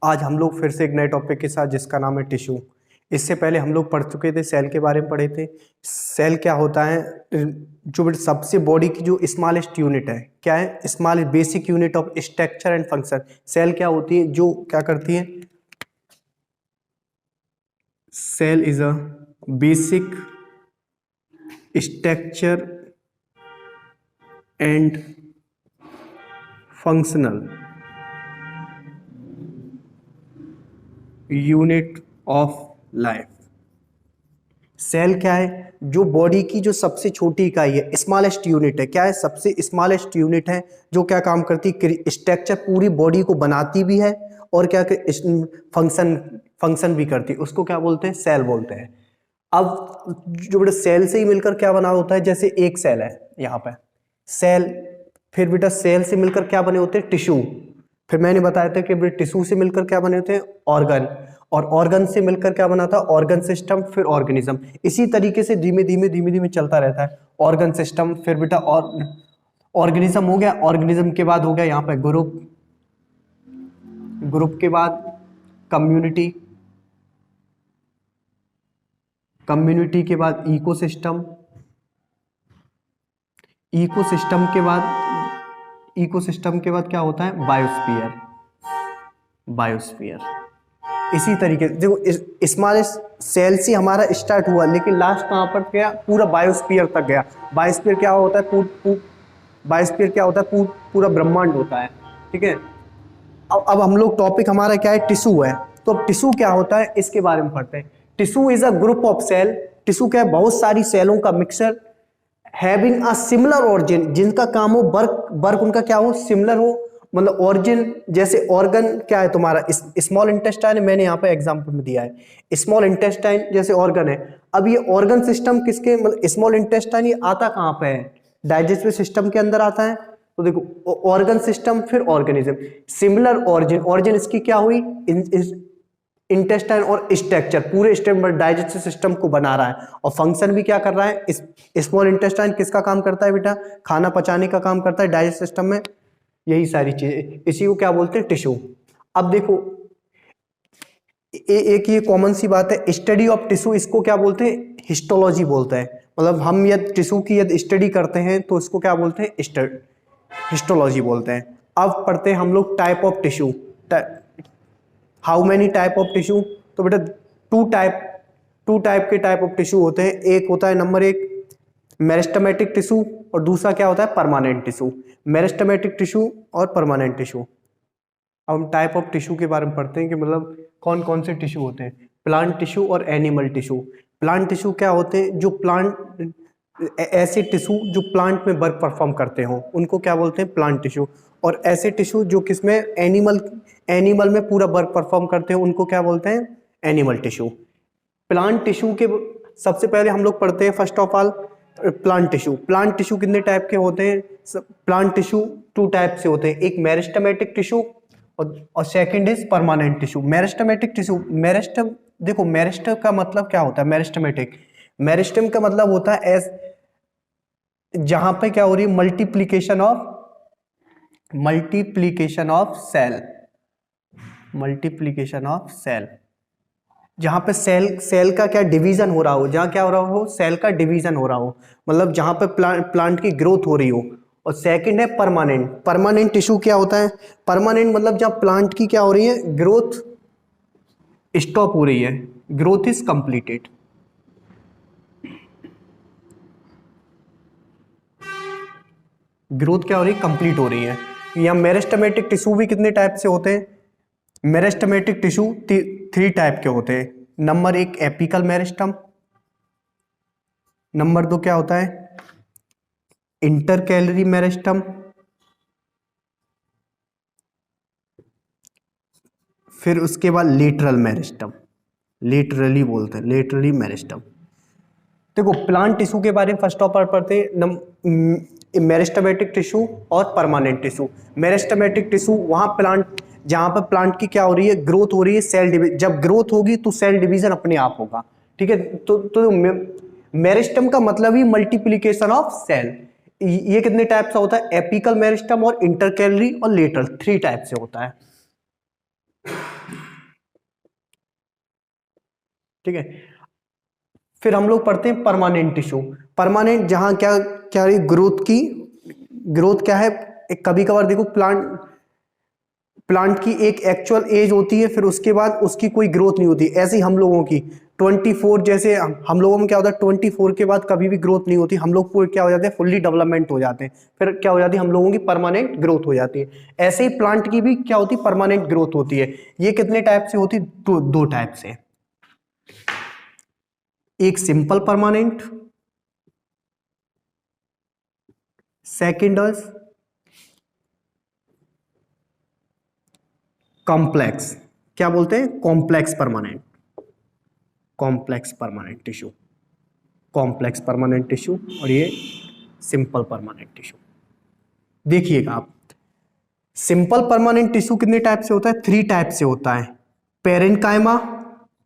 आज हम लोग फिर से एक नए टॉपिक के साथ जिसका नाम है टिश्यू। इससे पहले हम लोग पढ़ चुके थे, सेल के बारे में पढ़े थे। सेल क्या होता है? जो सबसे बॉडी की जो स्मॉलेस्ट यूनिट है, क्या है? Small basic unit of structure and function. Cell क्या होती है? जो क्या करती है? Cell is a basic structure and functional unit of life. Cell क्या है? जो बॉडी की जो सबसे छोटी इकाई है, स्मॉलेस्ट यूनिट है। क्या है? सबसे स्मॉलेस्ट यूनिट है, जो क्या काम करती है? स्ट्रक्चर पूरी बॉडी को बनाती भी है और क्या फंक्शन भी करती है। उसको क्या बोलते हैं? सेल बोलते हैं। अब जो बेटा सेल से ही मिलकर क्या बना होता है? जैसे एक सेल है यहाँ पे सेल, फिर बेटा सेल से मिलकर क्या बने होते हैं? टिश्यू। फिर मैंने बताया था कि बेटा टिश्यू से मिलकर क्या बने होते हैं? ऑर्गन। और ऑर्गन से मिलकर क्या बना था? ऑर्गन सिस्टम, फिर ऑर्गेनिज्म। इसी तरीके से धीमे धीमे धीमे धीमे चलता रहता है। ऑर्गन सिस्टम, फिर बेटा ऑर्गेनिज्म हो गया। ऑर्गेनिज्म के बाद हो गया यहाँ पे ग्रुप, ग्रुप के बाद कम्युनिटी, कम्युनिटी के बाद इकोसिस्टम, इकोसिस्टम के बाद क्या होता है? Biosphere, biosphere. इसी तरीके से देखो, स्मॉलेस्ट सेल से हमारा स्टार्ट हुआ, लेकिन लास्ट कहाँ पर गया? पूरा बायोस्फीयर तक गया। बायोस्फीयर क्या होता है? बायोस्फीयर क्या होता है? पूरा ब्रह्मांड होता है। ठीक है। अब हम लोग टॉपिक हमारा क्या है? टिश्यू है। तो अब टिश्यू क्या होता है, इसके बारे में पढ़ते हैं। Tissue is a group of cell. Tissue क्या है? बहुत सारी सेलों का mixer, having a similar origin, जिनका काम हो वर्क उनका क्या हो? सिमिलर हो। मतलब ऑरिजिन, जैसे ऑर्गन क्या है तुम्हारा? स्मॉल इंटेस्टाइन, मैंने यहाँ पे एग्जांपल में दिया है स्मॉल इंटेस्टाइन जैसे ऑर्गन है। अब ये ऑर्गन सिस्टम किसके, मतलब स्मॉल इंटेस्टाइन ये आता कहाँ पे है? डाइजेस्टिव सिस्टम के अंदर आता है। तो देखो, ऑर्गन सिस्टम, फिर ऑर्गेनिज्म, सिमिलर ऑरिजिन। ऑरिजिन इसकी क्या हुई? इंटेस्टाइन और स्ट्रक्चर, पूरे डाइजेस्टिव सिस्टम को बना रहा है। और फंक्शन भी क्या कर रहा है? स्मॉल इंटेस्टाइन किसका काम करता है बेटा? खाना पचाने का काम करता है डाइजेस्टिव सिस्टम में। यही सारी चीजें, इसी को क्या बोलते हैं? टिश्यू। अब देखो, एक ये कॉमन सी बात है, स्टडी ऑफ टिश्यू, इसको क्या बोलते हैं? हिस्टोलॉजी बोलते हैं। मतलब हम यदि टिश्यू की यदि स्टडी करते हैं तो इसको क्या बोलते हैं? हिस्टोलॉजी बोलते हैं। अब पढ़ते हैं हम लोग type of tissue. How many type of tissue? तो बेटा टू टाइप के टाइप ऑफ टिश्यू होते हैं। एक होता है नंबर एक मेरिस्टेमेटिक टिश्यू, और दूसरा क्या होता है? Permanent tissue. मेरिस्टेमेटिक टिश्यू और परमानेंट टिश्यू। अब हम टाइप ऑफ टिश्यू के बारे में पढ़ते हैं कि मतलब कौन कौन से टिश्यू होते हैं। प्लांट टिश्यू और एनिमल टिश्यू। प्लांट टिश्यू क्या होते हैं? जो प्लांट, ऐसे टिश्यू जो प्लांट में वर्क परफॉर्म करते हो उनको क्या बोलते हैं? Plant tissue. और ऐसे टिश्यू जो किसमें? एनिमल में पूरा वर्क परफॉर्म करते हैं उनको क्या बोलते हैं? Animal tissue. प्लांट टिश्यू के सबसे पहले हम लोग पढ़ते हैं first of all plant tissue. Plant tissue कितने टाइप के होते हैं? प्लांट टिश्यू टू टाइप से होते हैं, एक मेरिस्टेमेटिक टिश्यू और second is permanent tissue. Meristematic tissue, meristem, देखो मेरिस्टम का मतलब क्या होता है? मेरिस्टेमेटिक, मेरिस्टम का मतलब होता है एस, जहां पे क्या हो रही है? मल्टीप्लीकेशन ऑफ सेल, जहां पे सेल का क्या डिवीजन हो रहा हो, जहां क्या हो रहा हो? सेल का डिवीजन हो रहा हो, मतलब जहां पे प्लांट की ग्रोथ हो रही हो। और सेकंड है परमानेंट। परमानेंट टिश्यू क्या होता है? परमानेंट मतलब जहां प्लांट की क्या हो रही है? ग्रोथ स्टॉप हो रही है, ग्रोथ इज कंप्लीटेड। ग्रोथ क्या हो रही है? कंप्लीट हो रही है। या मेरिस्टेमेटिक टिश्यू भी कितने टाइप से होते हैं? मेरिस्टेमेटिक टिश्यू 3 टाइप के होते हैं। नंबर एक एपिकल मेरिस्टम, नंबर 2 क्या होता है? इंटरकैलरी मेरिस्टम, फिर उसके बाद लेटरल मेरिस्टम, लेटरली बोलते हैं, लेटरली मेरिस्टम। देखो प्लांट टिश्यू के बारे में फर्स्ट ऑफ ऑल पढ़ते हैं, मेरिस्टेमेटिक टिश्यू और परमानेंट टिश्यू। मेरिस्टेमेटिक टिश्यू वहां प्लांट, जहां पर प्लांट की क्या हो रही है? ग्रोथ हो रही है, सेल डिवीजन, जब ग्रोथ होगी तो सेल डिवीजन अपने आप होगा। ठीक है। तो मेरिस्टम का मतलब ही मल्टीप्लीकेशन ऑफ सेल। ये कितने टाइप से होता है? एपिकल मेरिस्टम और इंटरकैलरी और लेटरल, 3 टाइप से होता है। ठीक है। फिर हम लोग पढ़ते हैं परमानेंट टिश्यू। परमानेंट जहां क्या क्या ग्रोथ क्या है, कभी कभार देखो प्लांट की एक एक्चुअल एज होती है, फिर उसके बाद उसकी कोई ग्रोथ नहीं होती। ऐसे ही हम लोगों की 24, जैसे हम लोगों में क्या होता है 24 के बाद कभी भी ग्रोथ नहीं होती, हम लोग पूरे क्या हो जाते हैं, फुल्ली डेवलपमेंट हो जाते हैं, फिर क्या हो जाती है, हम लोगों की परमानेंट ग्रोथ हो जाती है। ऐसे ही प्लांट की भी क्या होती है, परमानेंट ग्रोथ होती है। ये कितने टाइप से होती है, दो टाइप से, एक सिंपल परमानेंट, सेकेंड कॉम्प्लेक्स, क्या बोलते हैं, complex permanent, complex permanent tissue, complex permanent tissue, और ये सिंपल परमानेंट टिश्यू। देखिएगा आप, सिंपल परमानेंट टिश्यू कितने टाइप से होता है, 3 टाइप से होता है, पेरेन्काइमा,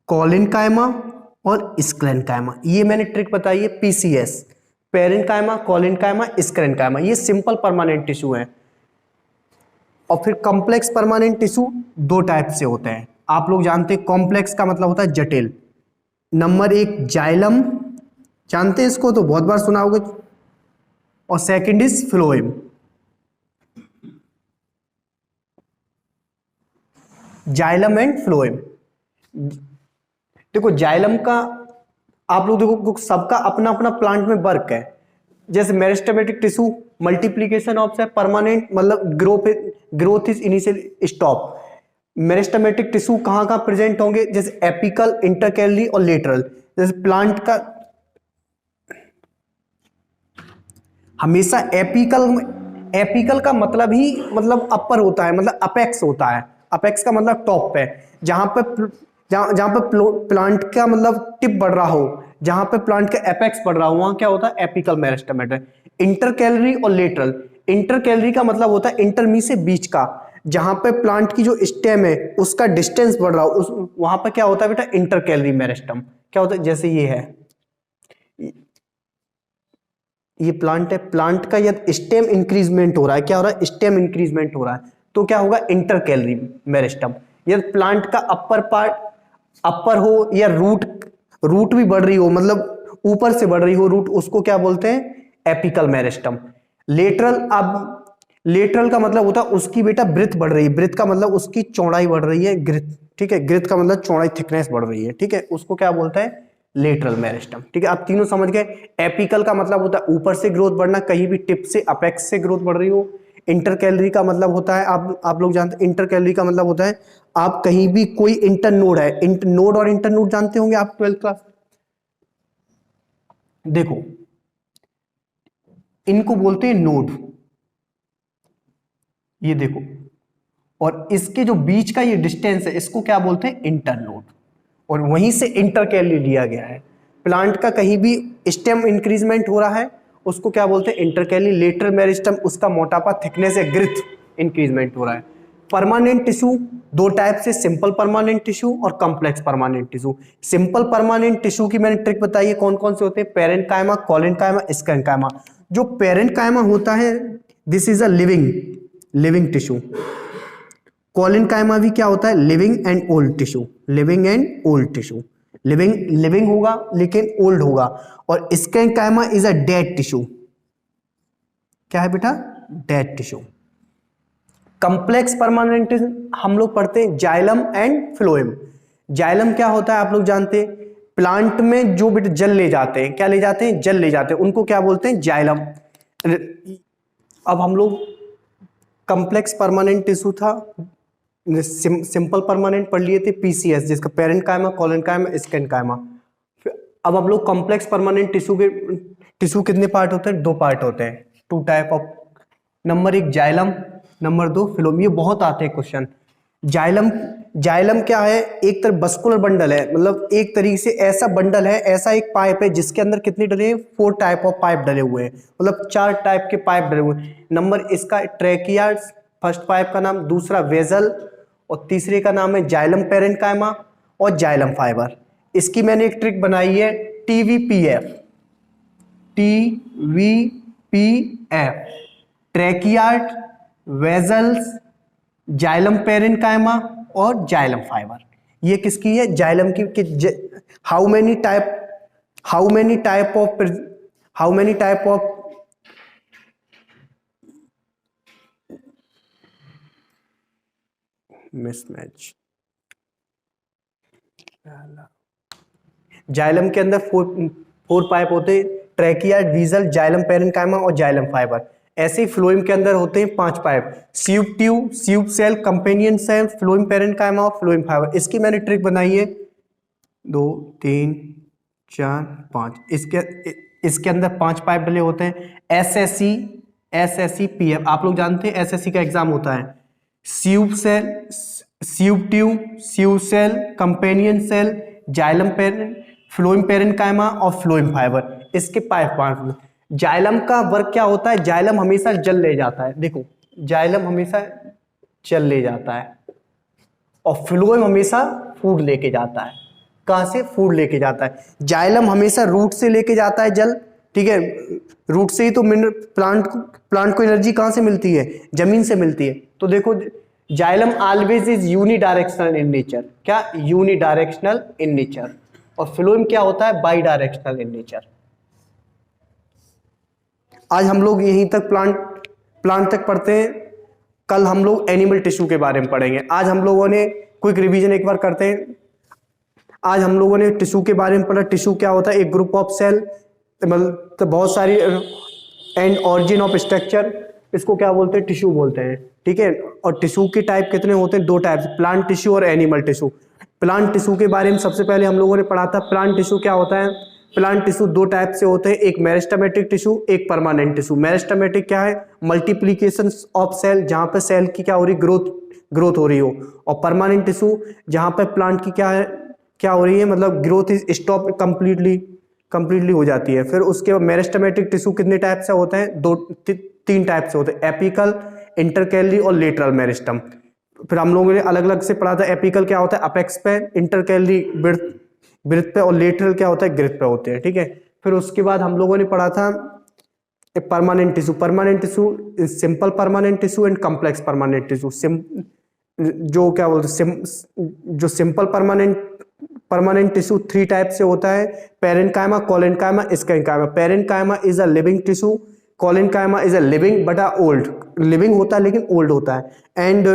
कोलिनकाइमा और स्क्लेरेन्काइमा। ये मैंने ट्रिक बताई है, पीसीएस, पेरेन्काइमा, कोलिनकाइमा, स्क्लेरेन्काइमा, ये सिंपल परमानेंट टिश्यू है। और फिर कॉम्प्लेक्स परमानेंट टिश्यू 2 टाइप से होते हैं, आप लोग जानते हैं, कॉम्प्लेक्स का मतलब होता है जटिल। नंबर 1 जाइलम, जानते हैं इसको, तो बहुत बार सुना होगा, और second is phloem. Xylem and phloem, देखो जाइलम का आप लोग देखो सबका अपना अपना प्लांट में वर्क है। जैसे मेरिस्टेमेटिक टिश्यू मल्टीप्लीकेशन ऑफ है, परमानेंट मतलब growth is initial stop. Meristematic tissue कहाँ कहाँ प्रेजेंट होंगे, जैसे एपिकल, इंटरकैलरी और लेटरल। जैसे प्लांट का हमेशा एपिकल का मतलब ही मतलब अपर होता है, मतलब अपेक्स होता है, अपेक्स का मतलब टॉप पे, जहां पे प्लांट का मतलब टिप बढ़ रहा हो, जहां पे प्लांट का एपेक्स बढ़ रहा हो, वहां क्या होता है, एपिकल मेरिस्टेमेट। इंटरकैलरी और लेटरल, इंटरकैलरी का मतलब होता है इंटरमी से बीच का, जहां पे प्लांट की जो स्टेम है उसका डिस्टेंस बढ़ रहा हो, वहां पे क्या होता है बेटा, इंटरकैलरी मेरिस्टम। क्या होता है, जैसे ये है, ये प्लांट है, प्लांट का यदि स्टेम इंक्रीजमेंट हो रहा है, क्या हो रहा है, स्टेम इंक्रीजमेंट हो रहा है, तो क्या होगा, इंटरकैलरी मेरिस्टम। यदि प्लांट का अपर पार्ट अपर हो, या रूट भी बढ़ रही हो, मतलब ऊपर से बढ़ रही हो रूट, उसको क्या बोलते हैं, एपिकल मेरिस्टम। लेटरल, अब लेटरल का मतलब होता है उसकी बेटा ब्रेथ बढ़ रही है, ब्रेथ का मतलब उसकी चौड़ाई बढ़ रही है, ग्रिथ, ठीक है, ग्रिथ का मतलब चौड़ाई, थिकनेस बढ़ रही है, ठीक है, उसको क्या बोलता है, लेटरल मेरिस्टम। ठीक है, आप तीनों समझ गए। एपिकल का मतलब होता है ऊपर से ग्रोथ बढ़ना, कहीं भी टिप से अपेक्स से ग्रोथ बढ़ रही हो। इंटरकैलरी का मतलब होता है, आप लोग जानते हैं, इंटरकैलरी का मतलब होता है आप कहीं भी कोई इंटरनोड है, नोड और इंटरनोड जानते होंगे आप 12th क्लास, देखो इनको बोलते हैं नोड, ये देखो, और इसके जो बीच का ये डिस्टेंस है इसको क्या बोलते हैं, इंटरनोड, और वहीं से इंटरकैलरी लिया गया है। प्लांट का कहीं भी स्टेम इंक्रीजमेंट हो रहा है उसको क्या बोलते हैं, इंटरकैलरी। लेटरल मेरिस्टम, उसका मोटापा, थिकनेस या ग्रिथ इंक्रीजमेंट हो रहा है। परमानेंट टिश्यू 2 टाइप से, सिंपल परमानेंट टिश्यू और complex permanent tissue. Simple permanent tissue की मैंने ट्रिक बताई है, कौन कौन से होते हैं, पेरेन्काइमा, कोलिनकाइमा, स्क्लेरेन्काइमा। जो पेरेन्काइमा होता है, this is a living tissue. Collenchyma भी क्या होता है, living and old tissue, living and old tissue, living होगा लेकिन ओल्ड होगा। और sclerenchyma is a dead tissue, क्या है बेटा, डेड टिश्यू। कॉम्प्लेक्स परमानेंट हम लोग पढ़ते हैं जाइलम एंड फ्लोएम। जाइलम क्या होता है आप लोग जानते हैं, प्लांट में जो बेटा जल ले जाते हैं, क्या ले जाते हैं, जल ले जाते हैं, उनको क्या बोलते हैं, जाइलम। अब हम लोग कॉम्प्लेक्स परमानेंट टिश्यू था, सिंपल परमानेंट पढ़ लिए थे, पीसीएस, जिसका पेरेन्काइमा, कोलिनकाइमा, स्क्लेरेन्काइमा। अब हम लोग कॉम्प्लेक्स परमानेंट टिश्यू कितने पार्ट होते हैं, 2 पार्ट होते हैं, 2 type of. Number 1 xylem, number 2 फिलोम। ये बहुत आते हैं क्वेश्चन। जाइलम क्या है, एक तरह मस्कुलर बंडल है, मतलब एक तरीके से ऐसा बंडल है, ऐसा एक पाइप है जिसके अंदर कितने डले हैं, 4 टाइप ऑफ पाइप डले हुए हैं, मतलब 4 टाइप के पाइप डले हुए हैं। नंबर इसका ट्रैकिया, फर्स्ट पाइप का नाम, दूसरा वेजल, और तीसरे का नाम है जाइलम पेरेन्काइमा और जाइलम फाइबर। इसकी मैंने एक ट्रिक बनाई है, TVPF, ट्रैकियार्ड, वेजल्स, जाइलम पेरेन्काइमा और जाइलम फाइबर। ये किसकी है? जाइलम की। How many type of mismatch. Xylem के अंदर फोर पाइप होते हैं, ट्रैकिया, वीजल, जाइलम पेरेन्काइमा और जाइलम फाइबर। ऐसे ही फ्लोएम के अंदर होते हैं 5 pipe, sieve tube, sieve cell, companion cell, phloem parenchyma और फ्लोएम फाइबर। इसकी मैंने ट्रिक बनाई है, 2 3 4 5। इसके अंदर 5 पाइप डले होते हैं। एसएससी पीएफ, आप लोग जानते हैं एसएससी का एग्जाम होता है। Sieve cell, sieve tube, sieve cell, companion cell, xylem parent, phloem parenchyma और फ्लोएम फाइबर। इसके पाइप। जाइलम का वर्क क्या होता है? जाइलम हमेशा जल ले जाता है, देखो जाइलम हमेशा जल ले जाता है, और फ्लोएम हमेशा फूड लेके जाता है। कहां से? फूड लेके जाता है। जाइलम हमेशा रूट से लेके जाता है जल, ठीक है, रूट से ही तो मिनरल प्लांट को एनर्जी कहां से मिलती है? जमीन से मिलती है। तो देखो xylem always is unidirectional in nature. क्या? Unidirectional in nature. और फ्लोएम क्या होता है? Bidirectional in nature. आज हम लोग यहीं तक प्लांट तक पढ़ते हैं, कल हम लोग एनिमल टिश्यू के बारे में पढ़ेंगे। आज हम लोगों ने क्विक रिवीजन एक बार करते हैं। आज हम लोगों ने टिश्यू के बारे में पढ़ा। टिश्यू क्या होता है? एक ग्रुप ऑफ सेल, मतलब तो बहुत सारी, एंड ऑरिजिन ऑफ स्ट्रक्चर, इसको क्या बोलते हैं? टिश्यू बोलते हैं, ठीक है। और टिश्यू के टाइप कितने होते हैं? 2 टाइप, प्लांट टिश्यू और एनिमल टिश्यू। प्लांट टिश्यू के बारे में सबसे पहले हम लोगों ने पढ़ा था। प्लांट टिश्यू क्या होता है? प्लांट टिश्यू 2 टाइप से होते हैं, एक मेरिस्टेमेटिक टिश्यू, एक परमानेंट टिश्यू। मेरिस्टेमेटिक क्या है? मल्टीप्लीकेशन ऑफ सेल, जहां पर सेल की क्या हो रही? ग्रोथ हो रही हो। और परमानेंट टिश्यू जहां पर प्लांट की क्या हो रही है, मतलब ग्रोथ इज स्टॉप कंप्लीटली हो जाती है। फिर उसके बाद मेरिस्टेमेटिक टिश्यू कितने टाइप से होते हैं? 3 टाइप से होते हैं, एपिकल, इंटरकैली और लेटरल मेरिस्टम। फिर हम लोगों ने अलग अलग से पढ़ा था। एपिकल क्या होता है? अपेक्स पे, इंटरकैली ब्रिथ पे, और लेटरल क्या होता है? ग्रिथ पे होते हैं, ठीक है। फिर उसके बाद हम लोगों ने पढ़ा था permanent tissue. Permanent tissue, simple permanent tissue and complex permanent tissue. जो क्या बोलते हैं, जो सिंपल परमानेंट टिश्यू 3 टाइप से होता है, parenchyma, collenchyma, sclerenchyma. Parenchyma is a living tissue, collenchyma is a living but old, living होता है लेकिन ओल्ड होता है, and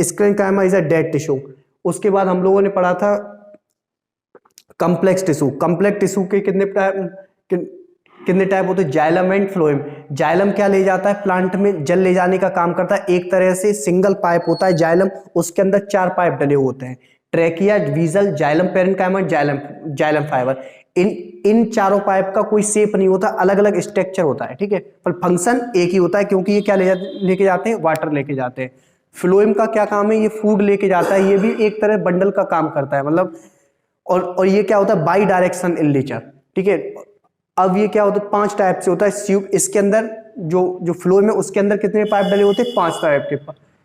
sclerenchyma is a dead tissue. उसके बाद हम लोगों ने पढ़ा था कॉम्प्लेक्स टिश्यू। कॉम्प्लेक्स टिश्यू के कितने टाइप होते हैं? Xylem and phloem. जाइलम क्या ले जाता है? प्लांट में जल ले जाने का काम करता है। एक तरह से सिंगल पाइप होता है जाइलम, उसके अंदर 4 पाइप डले होते हैं, trachea, vessel, xylem parenchyma, xylem fibre. इन चारों पाइप का कोई शेप नहीं होता, अलग अलग स्ट्रक्चर होता है, ठीक है, पर फंक्शन एक ही होता है, क्योंकि ये क्या लेके जाते हैं? वाटर लेके जाते हैं। फ्लोएम का क्या काम है? ये फूड लेके जाता है, ये भी एक तरह बंडल का काम करता है, मतलब। और ये क्या होता है? बाई डायरेक्शन इन नेचर, ठीक है। अब ये क्या होता है? 5 टाइप से होता है स्यूब। इसके अंदर जो फ्लोएम है उसके अंदर कितने पाइप डले होते हैं? 5 टाइप के।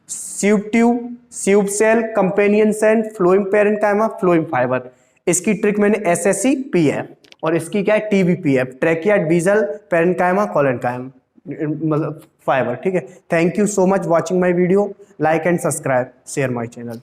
Sieve tube, sieve cell, companion cell, phloem parenchyma, phloem fibre. इसकी ट्रिक मैंने एसएससी पीएफ, और इसकी क्या है? TBPF, trachea, vessel, parenchyma, collenchyma, मतलब फाइबर, ठीक है। Thank you so much watching my video. Like and subscribe, share my channel.